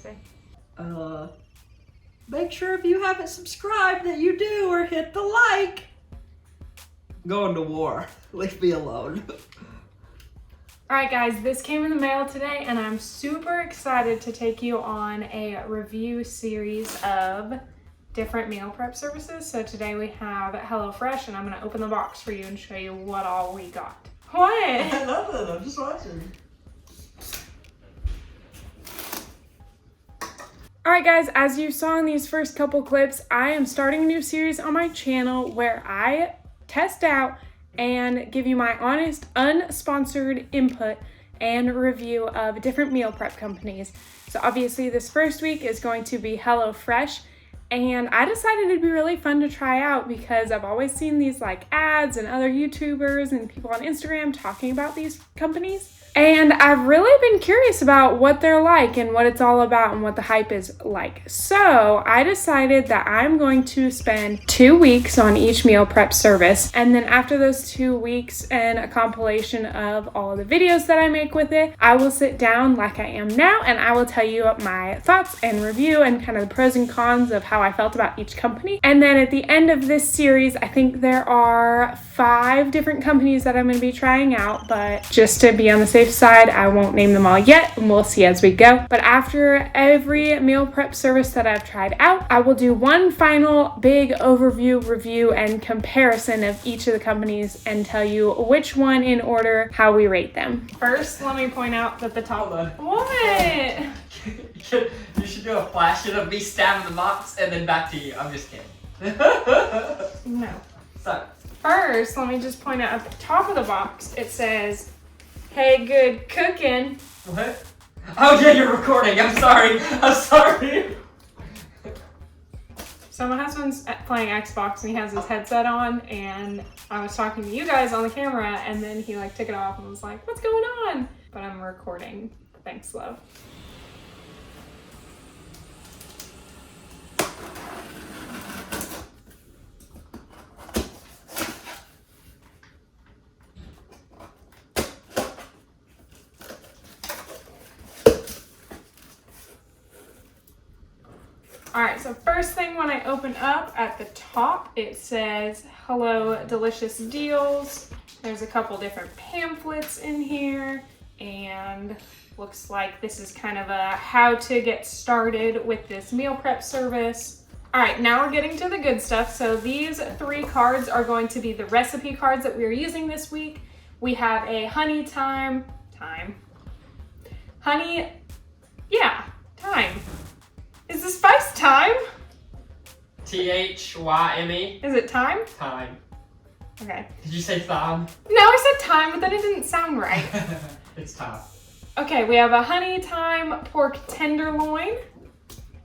say? Make sure if you haven't subscribed that you do, or hit the like. I'm going to war. Leave me alone. Alright guys, this came in the mail today and I'm super excited to take you on a review series of different meal prep services. So today we have HelloFresh and I'm going to open the box for you and show you what all we got. What? I love it. I'm just watching. Alright guys, as you saw in these first couple clips, I am starting a new series on my channel where I test out and give you my honest, unsponsored input and review of different meal prep companies. So obviously this first week is going to be HelloFresh, and I decided it'd be really fun to try out because I've always seen these like ads and other YouTubers and people on Instagram talking about these companies. And I've really been curious about what they're like and what it's all about and what the hype is like. So I decided that I'm going to spend 2 weeks on each meal prep service. And then after those 2 weeks and a compilation of all of the videos that I make with it, I will sit down like I am now and I will tell you my thoughts and review and kind of the pros and cons of how I felt about each company. And then at the end of this series, I think there are 5 different companies that I'm going to be trying out, but just to be on the safe side, I won't name them all yet and we'll see as we go. But after every meal prep service that I've tried out, I will do one final big overview, review, and comparison of each of the companies and tell you which one in order, how we rate them. First, let me point out that the top... Hold on. What? You should do a flash of me stabbing the box and then back to you. I'm just kidding. No. Sorry. First, let me just point out at the top of the box, it says, "Hey, good cooking." What? Oh yeah, you're recording. I'm sorry. I'm sorry. So my husband's playing Xbox and he has his headset on, and I was talking to you guys on the camera, and then he like took it off and was like, "What's going on?" But I'm recording. Thanks, love. Alright, so first thing when I open up at the top, it says, "Hello, delicious deals." There's a couple different pamphlets in here, and looks like this is kind of a how to get started with this meal prep service. Alright, now we're getting to the good stuff. So these 3 cards are going to be the recipe cards that we are using this week. We have a honey thyme. Is the spice thyme? T-H-Y-M-E. Is it thyme? Time. Okay. Did you say thumb? No, I said thyme, but then it didn't sound right. It's time. Okay, we have a honey thyme pork tenderloin,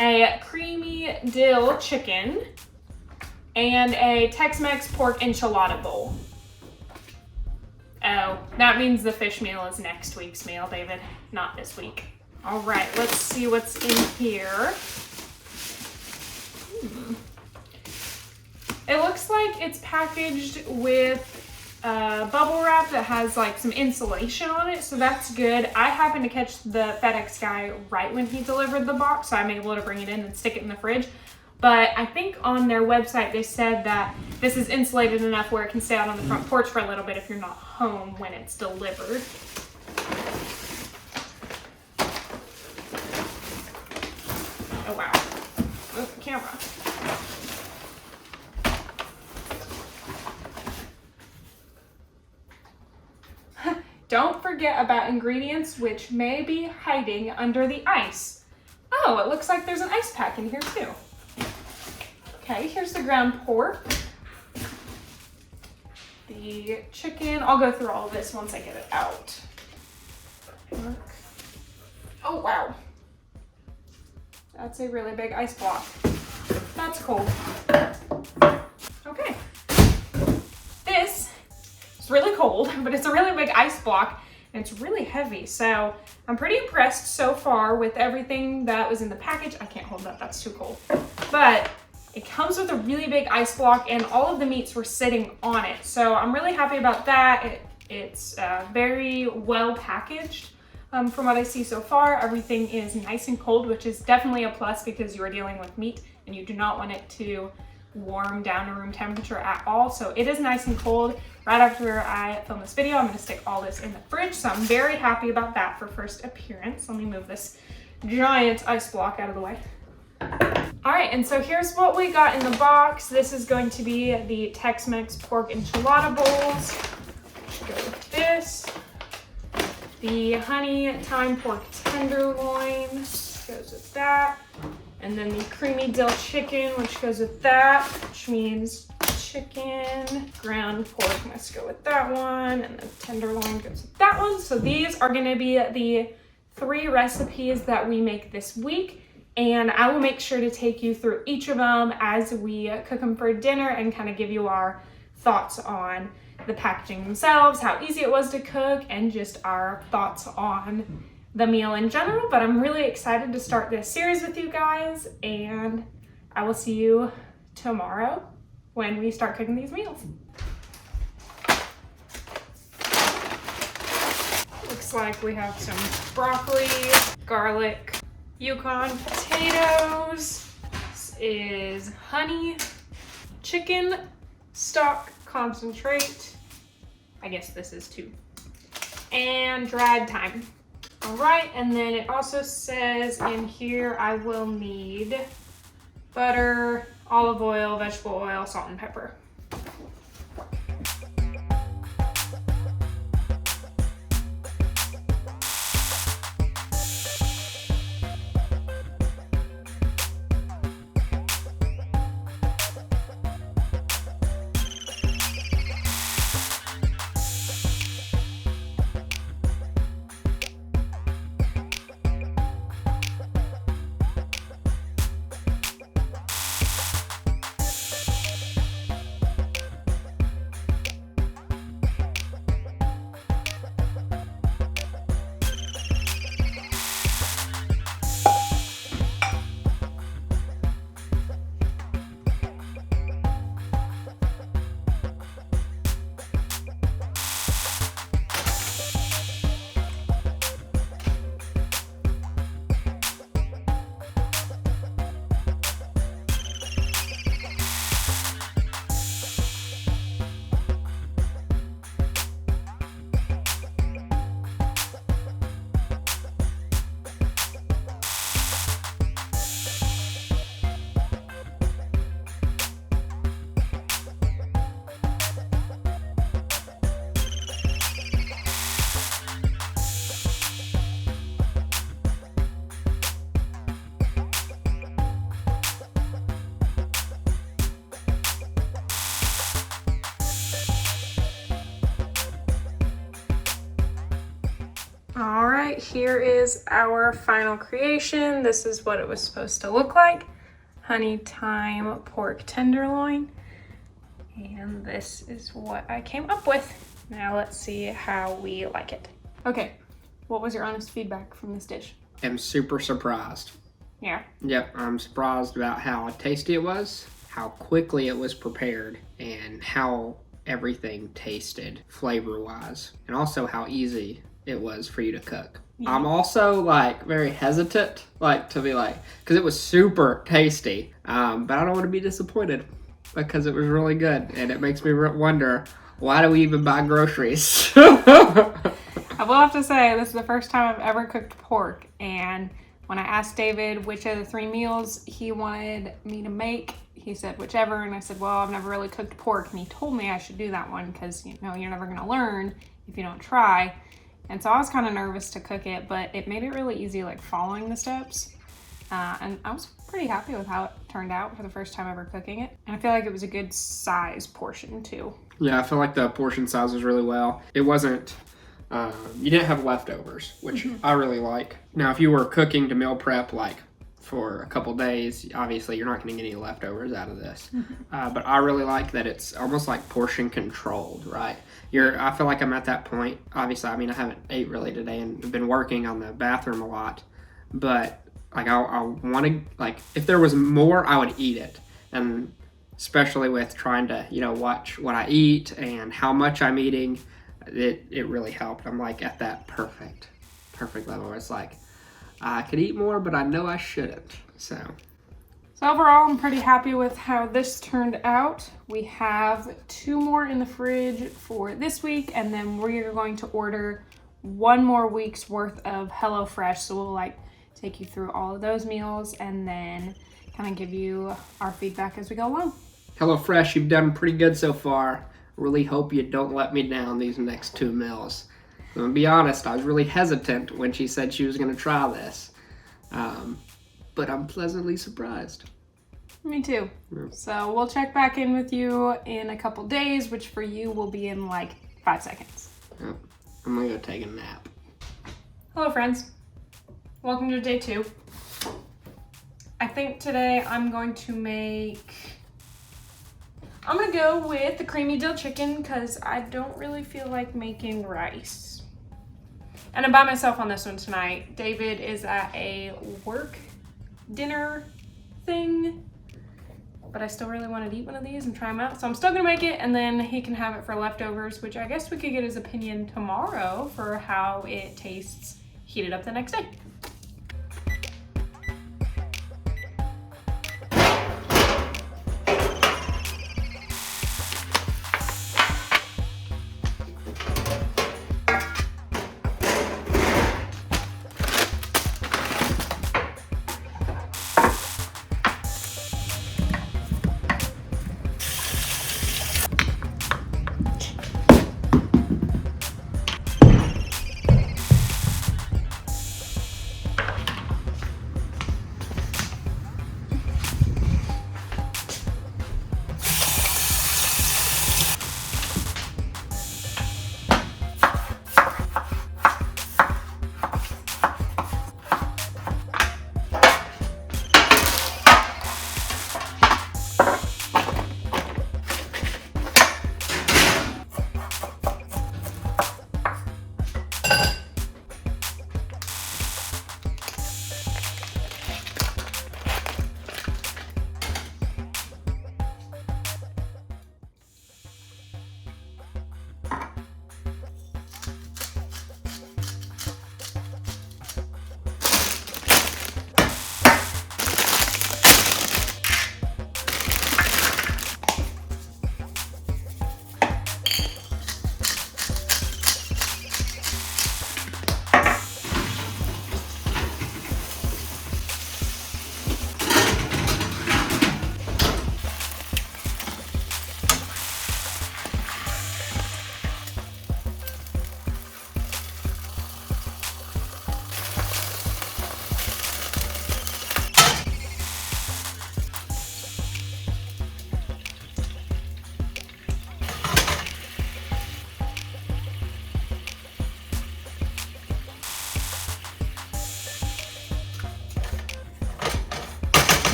a creamy dill chicken, and a Tex-Mex pork enchilada bowl. Oh, that means the fish meal is next week's meal, David, not this week. All right, let's see what's in here. It looks like it's packaged with bubble wrap that has like some insulation on it, so that's good. I happened to catch the FedEx guy right when he delivered the box, so I'm able to bring it in and stick it in the fridge. But I think on their website they said that this is insulated enough where it can stay out on the front porch for a little bit if you're not home when it's delivered. Oh wow, move the camera. Don't forget about ingredients which may be hiding under the ice. Oh, it looks like there's an ice pack in here too. Okay, here's the ground pork. The chicken, I'll go through all of this once I get it out. Oh wow. That's a really big ice block. That's cool. Okay. This is really cold, but it's a really big ice block and it's really heavy. So I'm pretty impressed so far with everything that was in the package. I can't hold that, that's too cold. But it comes with a really big ice block and all of the meats were sitting on it. So I'm really happy about that. It's very well packaged. From what I see so far, everything is nice and cold, which is definitely a plus because you are dealing with meat and you do not want it to warm down to room temperature at all. So it is nice and cold. Right after I film this video, I'm gonna stick all this in the fridge. So I'm very happy about that for first appearance. Let me move this giant ice block out of the way. All right, and so here's what we got in the box. This is going to be the Tex-Mex pork enchilada bowls. Go with this. The honey thyme pork tenderloin goes with that. And then the creamy dill chicken, which goes with that, which means chicken. Ground pork must go with that one. And then tenderloin goes with that one. So these are gonna be the 3 recipes that we make this week. And I will make sure to take you through each of them as we cook them for dinner and kind of give you our thoughts on the packaging themselves, how easy it was to cook, and just our thoughts on the meal in general. But I'm really excited to start this series with you guys, and I will see you tomorrow when we start cooking these meals. Looks like we have some broccoli, garlic, Yukon potatoes. This is honey chicken stock concentrate. I guess this is 2. And dried thyme. All right, and then it also says in here I will need butter, olive oil, vegetable oil, salt, and pepper. All right, here is our final creation. This is what it was supposed to look like. Honey thyme pork tenderloin. And this is what I came up with. Now let's see how we like it. Okay, what was your honest feedback from this dish? I'm super surprised. Yeah. Yep, I'm surprised about how tasty it was, how quickly it was prepared, and how everything tasted flavor-wise, and also how easy it was for you to cook. Yeah. I'm also like very hesitant, to be because it was super tasty, but I don't want to be disappointed because it was really good, and it makes me wonder, why do we even buy groceries? I will have to say, this is the first time I've ever cooked pork, and when I asked David which of the 3 meals he wanted me to make, he said whichever, and I said, well, I've never really cooked pork, and he told me I should do that one because, you know, you're never going to learn if you don't try. And so I was kind of nervous to cook it, but it made it really easy, following the steps. And I was pretty happy with how it turned out for the first time ever cooking it. And I feel like it was a good size portion too. Yeah, I feel like the portion size was really well. It wasn't, you didn't have leftovers, which I really like. Now, if you were cooking to meal prep, for a couple days, obviously you're not going to get any leftovers out of this. But I really like that it's almost like portion controlled, right? I feel like I'm at that point. Obviously, I mean, I haven't ate really today and I've been working on the bathroom a lot. But I want to, if there was more, I would eat it. And especially with trying to, watch what I eat and how much I'm eating, it really helped. I'm at that perfect perfect level where it's like, I could eat more, but I know I shouldn't. So overall, I'm pretty happy with how this turned out. We have 2 more in the fridge for this week, and then we're going to order 1 more week's worth of HelloFresh. So we'll like take you through all of those meals and then kind of give you our feedback as we go along. HelloFresh, you've done pretty good so far. Really hope you don't let me down these next 2 meals. I'm gonna be honest, I was really hesitant when she said she was gonna try this. But I'm pleasantly surprised. Me too. Yeah. So we'll check back in with you in a couple days, which for you will be in like 5 seconds. Yep. I'm gonna go take a nap. Hello friends. Welcome to day 2. I think today I'm going to go with the creamy dill chicken because I don't really feel like making rice. And I'm by myself on this one tonight. David is at a work dinner thing, but I still really wanted to eat one of these and try them out. So I'm still gonna make it, and then he can have it for leftovers, which I guess we could get his opinion tomorrow for how it tastes heated up the next day.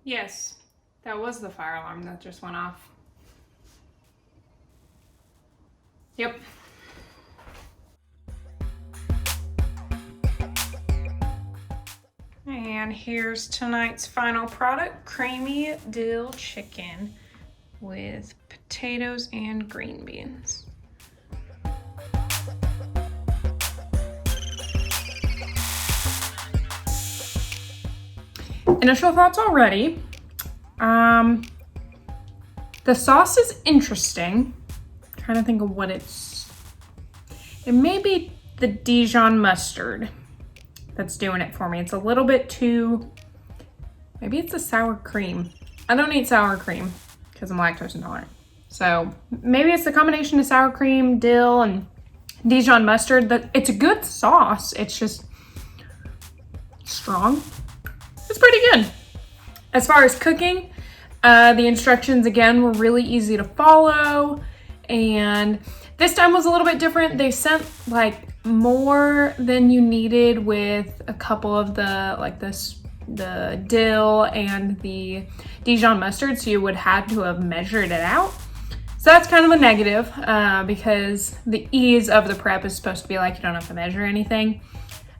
Yes, that was the fire alarm that just went off. Yep. And here's tonight's final product, creamy dill chicken with potatoes and green beans. Initial thoughts already. The sauce is interesting. I'm trying to think of what it may be the Dijon mustard that's doing it for me. It's a little bit too, maybe it's a sour cream. I don't eat sour cream because I'm lactose intolerant. So maybe it's the combination of sour cream, dill, and Dijon mustard. It's a good sauce. It's just strong. It's pretty good. As far as cooking, the instructions again were really easy to follow, and this time was a little bit different. They sent like more than you needed with a couple of the dill and the Dijon mustard, so you would have to have measured it out. So that's kind of a negative because the ease of the prep is supposed to be like you don't have to measure anything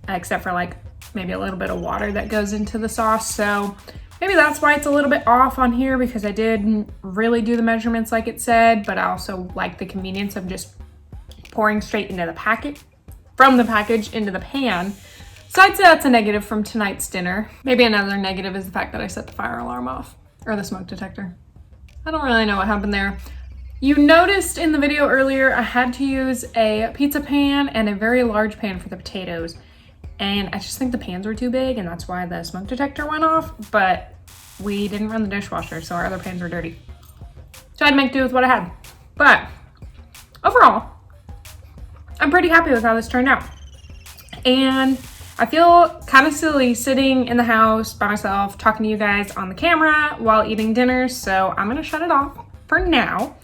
except for like maybe a little bit of water that goes into the sauce. So maybe that's why it's a little bit off on here, because I didn't really do the measurements like it said, but I also like the convenience of just pouring straight into the packet, from the package into the pan. So I'd say that's a negative from tonight's dinner. Maybe another negative is the fact that I set the fire alarm off, or the smoke detector. I don't really know what happened there. You noticed in the video earlier, I had to use a pizza pan and a very large pan for the potatoes. And I just think the pans were too big, and that's why the smoke detector went off, but we didn't run the dishwasher, so our other pans were dirty. So I had to make do with what I had. But overall, I'm pretty happy with how this turned out. And I feel kind of silly sitting in the house by myself, talking to you guys on the camera while eating dinner, so I'm gonna shut it off for now.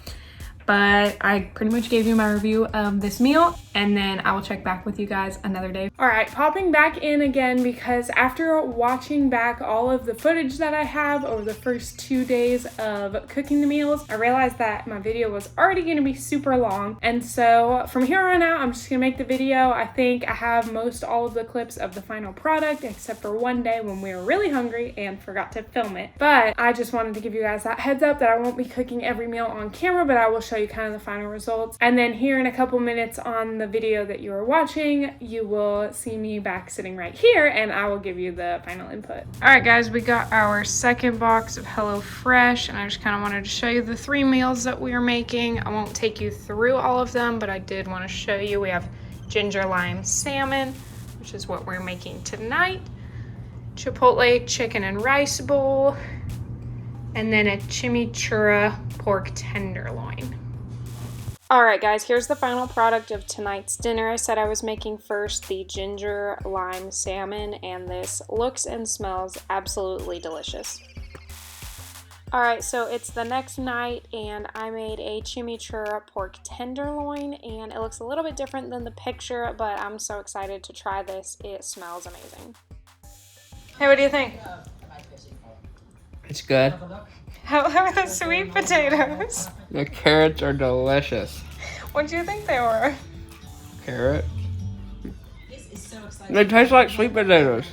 But I pretty much gave you my review of this meal, and then I will check back with you guys another day. All right, popping back in again, because after watching back all of the footage that I have over the first 2 days of cooking the meals, I realized that my video was already gonna be super long. And so from here on out, I'm just gonna make the video. I think I have most all of the clips of the final product, except for one day when we were really hungry and forgot to film it. But I just wanted to give you guys that heads up that I won't be cooking every meal on camera, but I will show you kind of the final results. And then here in a couple minutes on the video that you are watching, you will see me back sitting right here, and I will give you the final input. All right, guys, we got our second box of HelloFresh, and I just kind of wanted to show you the 3 meals that we are making. I won't take you through all of them, but I did want to show you. We have ginger lime salmon, which is what we're making tonight, chipotle chicken and rice bowl, and then a chimichurri pork tenderloin. All right, guys, here's the final product of tonight's dinner. I said I was making first the ginger lime salmon, and this looks and smells absolutely delicious. All right, so it's the next night, and I made a chimichurri pork tenderloin, and it looks a little bit different than the picture, but I'm so excited to try this. It smells amazing. Hey, what do you think? It's good. How are the sweet potatoes? The carrots are delicious. What do you think they were? Carrot. They taste like sweet potatoes.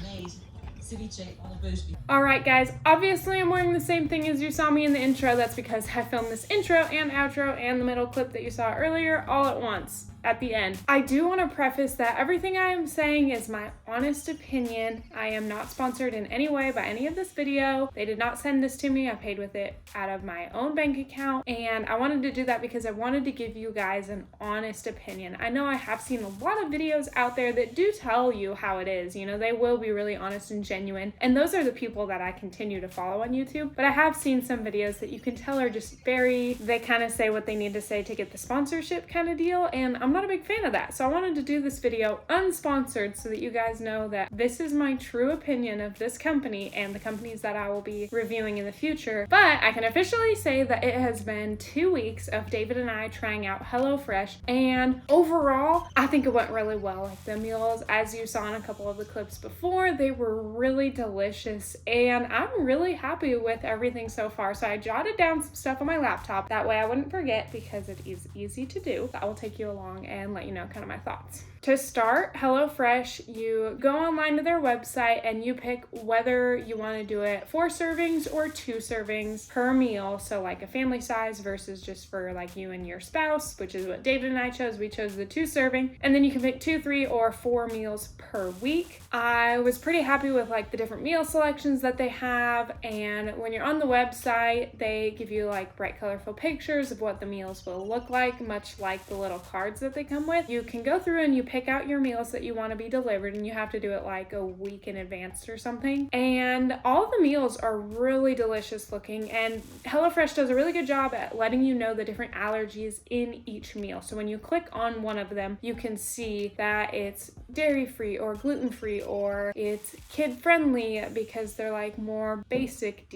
Alright guys, obviously I'm wearing the same thing as you saw me in the intro. That's because I filmed this intro and outro and the middle clip that you saw earlier all at once. At the end. I do want to preface that everything I am saying is my honest opinion. I am not sponsored in any way by any of this video. They did not send this to me. I paid with it out of my own bank account, and I wanted to do that because I wanted to give you guys an honest opinion. I know I have seen a lot of videos out there that do tell you how it is. You know, they will be really honest and genuine, and those are the people that I continue to follow on YouTube. But I have seen some videos that you can tell are just they kind of say what they need to say to get the sponsorship kind of deal, and I'm not a big fan of that. So I wanted to do this video unsponsored so that you guys know that this is my true opinion of this company and the companies that I will be reviewing in the future. But I can officially say that it has been 2 weeks of David and I trying out HelloFresh, and overall I think it went really well. Like the meals, as you saw in a couple of the clips before, they were really delicious, and I'm really happy with everything so far. So I jotted down some stuff on my laptop, that way I wouldn't forget, because it is easy to do. I will take you along and let you know kind of my thoughts. To start, HelloFresh, you go online to their website and you pick whether you want to do it 4 servings or 2 servings per meal. So like a family size versus just for like you and your spouse, which is what David and I chose. We chose the 2 serving, and then you can pick 2, 3, or 4 meals per week. I was pretty happy with like the different meal selections that they have, and when you're on the website, they give you like bright colorful pictures of what the meals will look like, much like the little cards that they come with. You can go through and you pick out your meals that you want to be delivered, and you have to do it like a week in advance or something. And all of the meals are really delicious looking, and HelloFresh does a really good job at letting you know the different allergies in each meal. So when you click on one of them, you can see that it's dairy-free or gluten-free, or it's kid-friendly because they're like more basic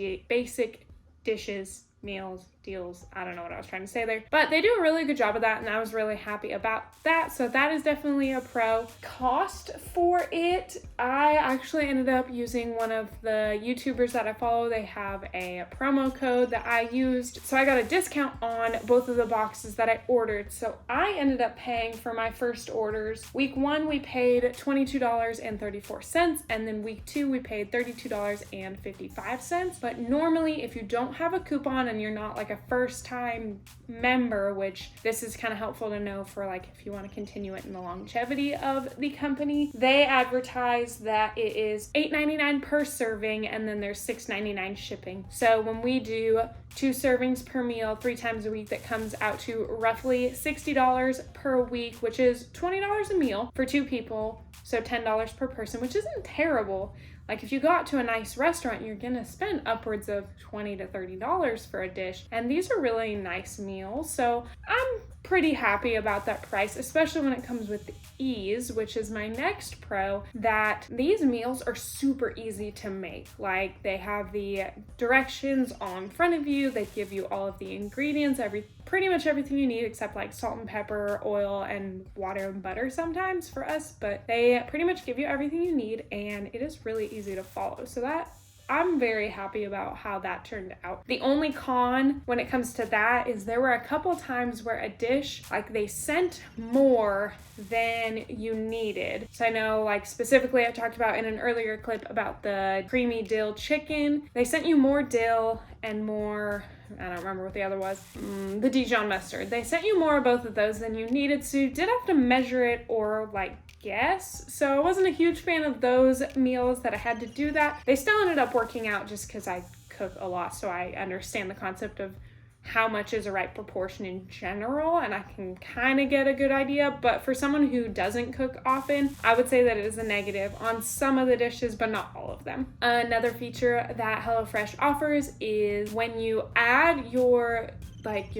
dishes, meals, deals. I don't know what I was trying to say there, but they do a really good job of that, and I was really happy about that. So that is definitely a pro. Cost for it, I actually ended up using one of the YouTubers that I follow. They have a promo code that I used, so I got a discount on both of the boxes that I ordered. So I ended up paying for my first orders. Week 1 we paid $22.34, and then week 2 we paid $32.55. But normally, if you don't have a coupon and you're not like a first time member, which this is kind of helpful to know for like if you want to continue it in the longevity of the company, they advertise that it is $8.99 per serving, and then there's $6.99 shipping. So when we do 2 servings per meal 3 times a week, that comes out to roughly $60 per week, which is $20 a meal for 2 people, so $10 per person, which isn't terrible. Like if you go out to a nice restaurant, you're gonna spend upwards of $20 to $30 for a dish, and these are really nice meals. So I'm pretty happy about that price, especially when it comes with the ease, which is my next pro, that these meals are super easy to make. Like they have the directions on front of you, they give you all of the ingredients, pretty much everything you need except like salt and pepper, oil, and water and butter sometimes for us, but they pretty much give you everything you need, and it is really easy to follow. So that I'm very happy about how that turned out. The only con when it comes to that is there were a couple times where a dish, like they sent more than you needed. So I know like specifically I talked about in an earlier clip about the creamy dill chicken. They sent you more dill and more, I don't remember what the other was, the Dijon mustard. They sent you more of both of those than you needed, so you did have to measure it or like guess. So I wasn't a huge fan of those meals that I had to do that. They still ended up working out just because I cook a lot, so I understand the concept of how much is a right proportion in general, and I can kind of get a good idea. But for someone who doesn't cook often, I would say that it is a negative on some of the dishes, but not all of them. Another feature that HelloFresh offers is when you add your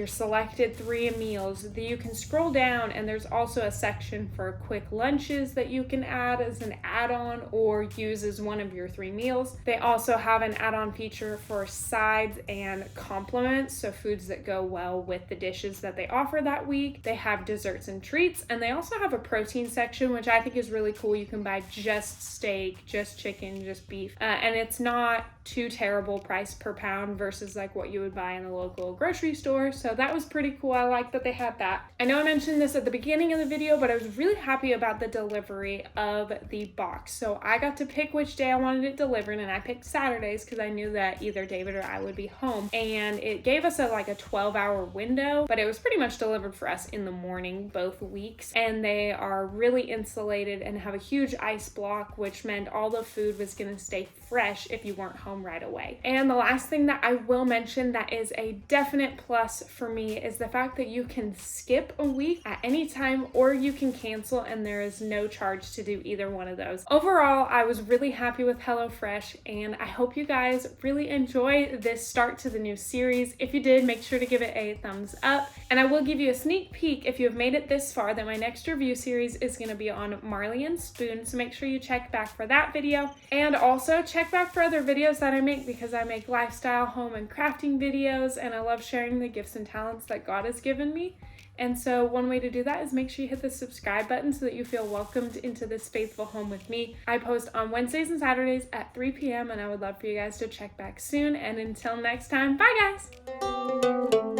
selected 3 meals, you can scroll down and there's also a section for quick lunches that you can add as an add-on or use as one of your 3 meals. They also have an add-on feature for sides and complements, so foods that go well with the dishes that they offer that week. They have desserts and treats, and they also have a protein section, which I think is really cool. You can buy just steak, just chicken, just beef, and it's not too terrible price per pound versus like what you would buy in a local grocery store. So that was pretty cool. I like that they had that. I know I mentioned this at the beginning of the video, but I was really happy about the delivery of the box. So I got to pick which day I wanted it delivered, and I picked Saturdays because I knew that either David or I would be home. And it gave us a 12-hour window, but it was pretty much delivered for us in the morning both weeks. And they are really insulated and have a huge ice block, which meant all the food was going to stay fresh if you weren't home right away. And the last thing that I will mention that is a definite plus for me is the fact that you can skip a week at any time, or you can cancel, and there is no charge to do either one of those. Overall, I was really happy with HelloFresh, and I hope you guys really enjoy this start to the new series. If you did, make sure to give it a thumbs up, and I will give you a sneak peek if you have made it this far that my next review series is going to be on Marley and Spoon, so make sure you check back for that video, and also check back for other videos that I make, because I make lifestyle, home, and crafting videos, and I love sharing the gifts and talents that God has given me. And so one way to do that is make sure you hit the subscribe button so that you feel welcomed into this faithful home with me. I post on Wednesdays and Saturdays at 3 p.m. and I would love for you guys to check back soon. And until next time, bye guys!